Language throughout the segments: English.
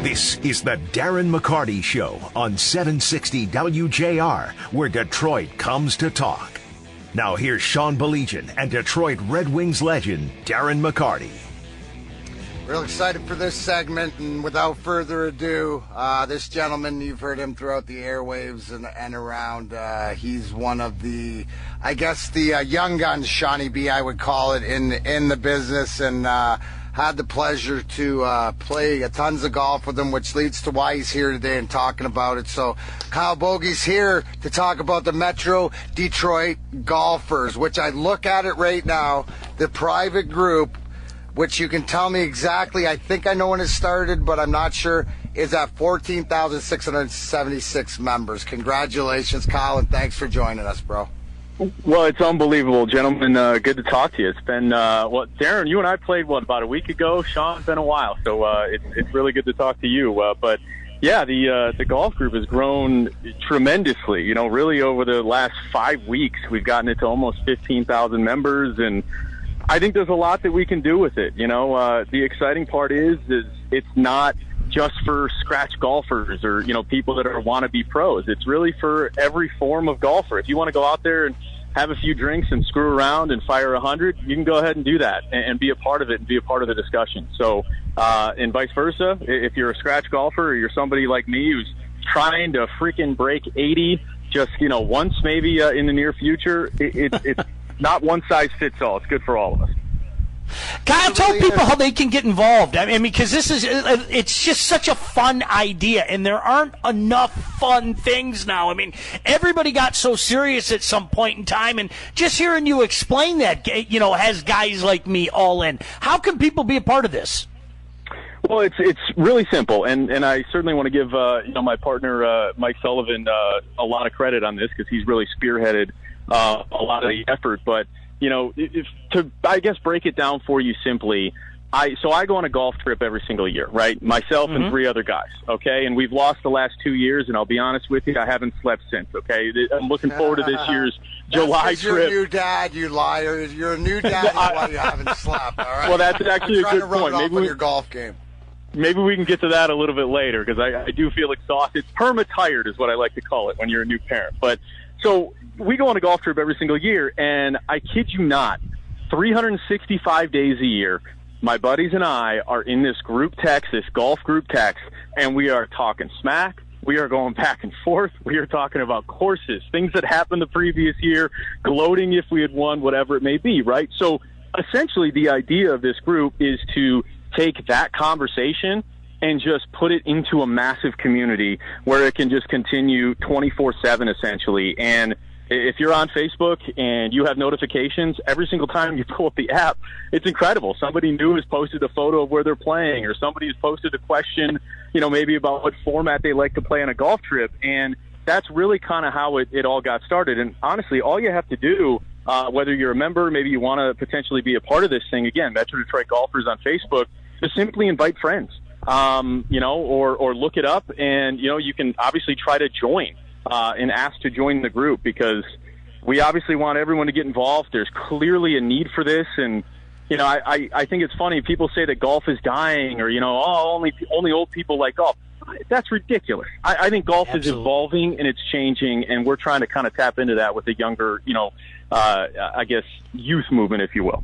This is the Darren McCarty Show on 760 WJR, where Detroit comes to talk. Now here's Sean Baligian and Detroit Red Wings legend, Darren McCarty. Real excited for this segment, and without further ado, this gentleman, you've heard him throughout the airwaves and around. He's one of the, I guess, the young guns, Shawnee B, I would call it, in the business, and had the pleasure to play tons of golf with him, which leads to why he's here today and talking about it. So Kyle Bogey's here to talk about the Metro Detroit Golfers, which I look at it right now, the private group, which you can tell me exactly, I think I know when it started, but I'm not sure, is at 14,676 members. Congratulations, Kyle, and thanks for joining us, bro. Well, it's unbelievable, gentlemen. Good to talk to you. It's been, Darren, you and I played, about a week ago? Sean, it's been a while, so it's really good to talk to you. But, yeah, the golf group has grown tremendously. You know, really over the last 5 weeks, we've gotten it to almost 15,000 members, and I think there's a lot that we can do with it. You know, the exciting part is it's not just for scratch golfers or, you know, people that are wannabe pros. It's really for every form of golfer. If you want to go out there and have a few drinks and screw around and fire 100, you can go ahead and do that and be a part of it and be a part of the discussion. So, and vice versa, if you're a scratch golfer or you're somebody like me who's trying to freaking break 80 just, you know, once maybe in the near future, it's not one size fits all. It's good for all of us. Kyle, tell people how they can get involved. I mean, because it's just such a fun idea, and there aren't enough fun things now. I mean, everybody got so serious at some point in time, and just hearing you explain that, you know, has guys like me all in. How can people be a part of this? Well, it's really simple, and I certainly want to give my partner Mike Sullivan a lot of credit on this because he's really spearheaded a lot of the effort, but you know, I guess break it down for you simply, I go on a golf trip every single year, right? Myself and 3 other guys, okay? And we've lost the last 2 years, and I'll be honest with you, I haven't slept since, okay? I'm looking forward to this year's July trip. You're a new dad, you liar. You're a new dad, that's why you haven't slept, all right? Well, that's actually a good point. Maybe on your golf game. Maybe we can get to that a little bit later because I do feel exhausted. Perma-tired is what I like to call it when you're a new parent. But so we go on a golf trip every single year, and I kid you not, 365 days a year, my buddies and I are in this group text, this golf group text, and we are talking smack. We are going back and forth. We are talking about courses, things that happened the previous year, gloating if we had won, whatever it may be, right? So essentially the idea of this group is to take that conversation and just put it into a massive community where it can just continue 24/7 essentially. And if you're on Facebook and you have notifications, every single time you pull up the app, it's incredible. Somebody new has posted a photo of where they're playing, or somebody has posted a question, you know, maybe about what format they like to play on a golf trip. And that's really kind of how it all got started. And honestly, all you have to do, whether you're a member, maybe you want to potentially be a part of this thing, again, Metro Detroit Golfers on Facebook, just simply invite friends. You know, or look it up, and, you know, you can obviously try to join and ask to join the group because we obviously want everyone to get involved. There's clearly a need for this, and, you know, I think it's funny. People say that golf is dying or, you know, only old people like golf. That's ridiculous. I think golf is evolving and it's changing, and we're trying to kind of tap into that with the younger, you know, I guess youth movement, if you will.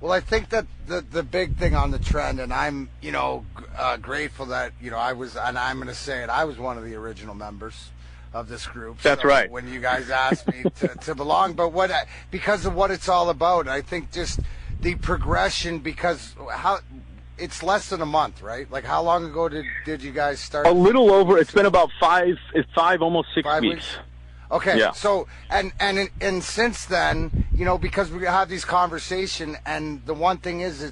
Well, I think that the big thing on the trend, and I'm, you know, grateful that, you know, I was, and I'm going to say it, I was one of the original members of this group. That's right. When you guys asked me to belong, but because of what it's all about, I think just the progression, because it's less than a month, right? Like, how long ago did you guys start? A little over. It's been about almost 6 weeks. Okay, yeah. So and since then, you know, because we have these conversations, and the one thing is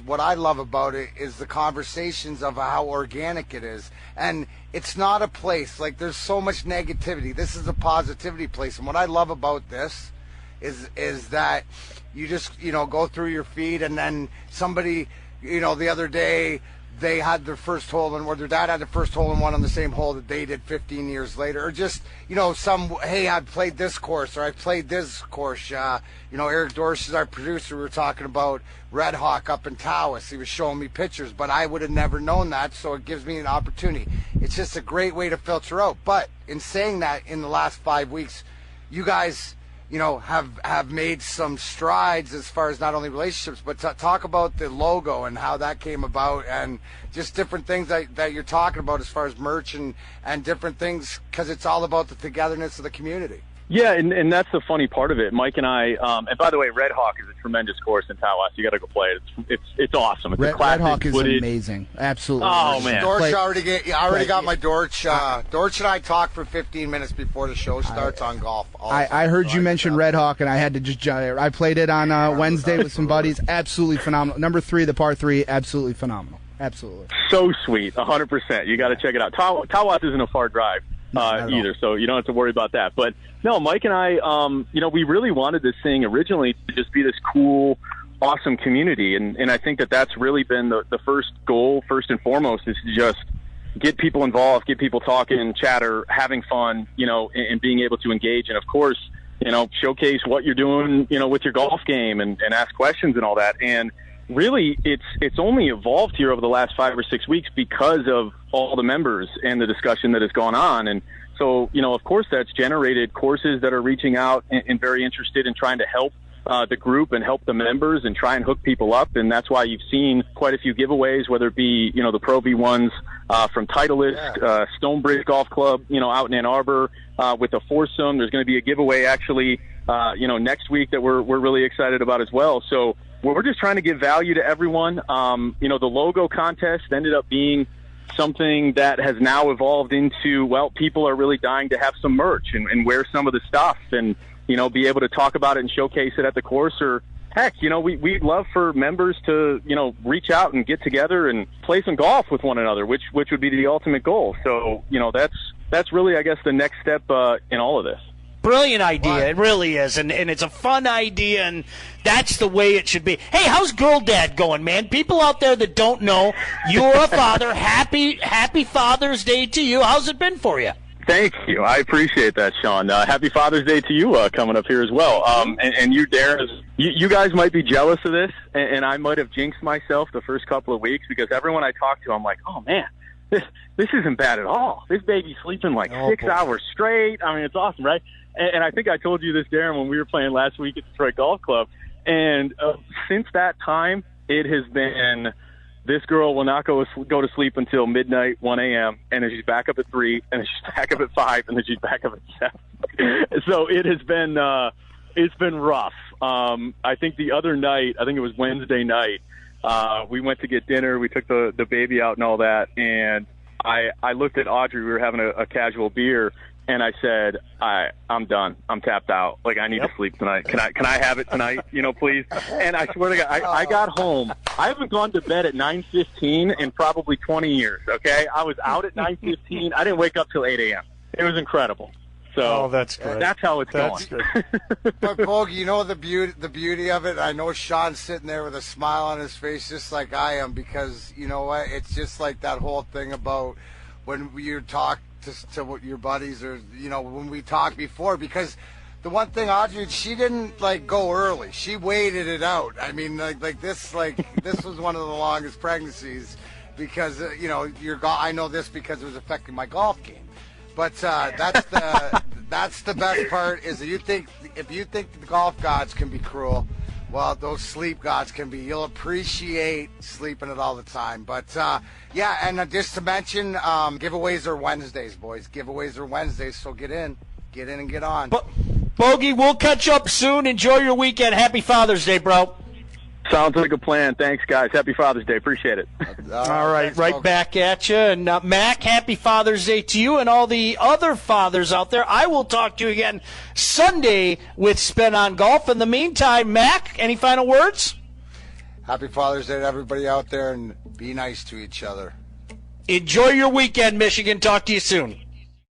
what I love about it is the conversations of how organic it is, and it's not a place like there's so much negativity. This is a positivity place, and what I love about this is that you just, you know, go through your feed, and then somebody, you know, the other day they had their first hole in, or their dad had the first hole in one on the same hole that they did 15 years later, or just, hey, I played this course, or I played this course. Eric Dorsch is our producer. We were talking about Red Hawk up in Tawas. He was showing me pictures, but I would have never known that, so it gives me an opportunity. It's just a great way to filter out. But in saying that, in the last 5 weeks, you guys, have made some strides as far as not only relationships, but talk about the logo and how that came about, and just different things that you're talking about as far as merch and different things, because it's all about the togetherness of the community. Yeah, and that's the funny part of it. Mike and I, and by the way, Red Hawk is a tremendous course in Tawas. You got to go play it. It's awesome. It's a classic. Red Hawk is footage. Amazing. Absolutely. Oh man, Dorsch already got my Dorsch. Dorsch and I talked for 15 minutes before the show starts on golf. I heard you mention Red Hawk, and I had to just. I played it on Wednesday with some buddies. Absolutely phenomenal. Number 3, the par 3, absolutely phenomenal. Absolutely. So sweet, 100%. You got to check it out. Tawas isn't a far drive either, so you don't have to worry about that. But no, Mike and I, we really wanted this thing originally to just be this cool, awesome community, and I think that's really been the first goal, first and foremost, is to just get people involved, get people talking, chatter, having fun, and being able to engage, and of course, showcase what you're doing, with your golf game and ask questions and all that. And really, it's only evolved here over the last 5 or 6 weeks because of all the members and the discussion that has gone on. And so, of course, that's generated courses that are reaching out and very interested in trying to help the group and help the members and try and hook people up. And that's why you've seen quite a few giveaways, whether it be, the Pro V ones from Titleist, Stonebridge Golf Club, out in Ann Arbor with a foursome. There's going to be a giveaway actually, next week that we're really excited about as well. So we're just trying to give value to everyone. The logo contest ended up being something that has now evolved into, people are really dying to have some merch and wear some of the stuff and, be able to talk about it and showcase it at the course. Or heck, we'd love for members to, reach out and get together and play some golf with one another, which would be the ultimate goal. So, that's really, I guess, the next step in all of this. Brilliant idea. It really is. And it's a fun idea, and that's the way it should be. Hey, how's Girl Dad going, man? People out there that don't know, you're a father. Happy Father's Day to you. How's it been for you? Thank you. I appreciate that, Sean. Happy Father's Day to you coming up here as well. And you, Darren, you guys might be jealous of this, and I might have jinxed myself the first couple of weeks, because everyone I talk to, I'm like, oh, man, this isn't bad at all. This baby's sleeping like 6 hours straight. I mean, it's awesome, right? And I think I told you this, Darren, when we were playing last week at Detroit Golf Club. And since that time, it has been, this girl will not go to sleep until midnight, 1 a.m., and then she's back up at 3, and then she's back up at 5, and then she's back up at 7. So it has been, it's been rough. I think the other night, I think it was Wednesday night, we went to get dinner. We took the baby out and all that, and I looked at Audrey. We were having a casual beer. And I said, I'm done. I'm tapped out. Like, I need to sleep tonight. Can I have it tonight, please? And I swear to God, I got home. I haven't gone to bed at 9:15 in probably 20 years, okay? I was out at 9:15. I didn't wake up till 8 a.m. It was incredible. So that's great. That's how it's going. But, Bogey, the beauty of it? I know Sean's sitting there with a smile on his face just like I am, because, you know what? It's just like that whole thing about when you talk to your buddies, or when we talked before, because the one thing Audrey, she didn't go early. She waited it out. I mean, this was one of the longest pregnancies, because I know this because it was affecting my golf game. But that's the best part, is that if you think the golf gods can be cruel, well, those sleep gods can be. You'll appreciate sleeping it all the time. But, and just to mention, giveaways are Wednesdays, boys. Giveaways are Wednesdays, so get in and get on. Bogey, we'll catch up soon. Enjoy your weekend. Happy Father's Day, bro. Sounds like a plan. Thanks, guys. Happy Father's Day. Appreciate it. All right, right back at you. And Mac, happy Father's Day to you and all the other fathers out there. I will talk to you again Sunday with Spin on Golf. In the meantime, Mac, any final words? Happy Father's Day to everybody out there, and be nice to each other. Enjoy your weekend, Michigan. Talk to you soon.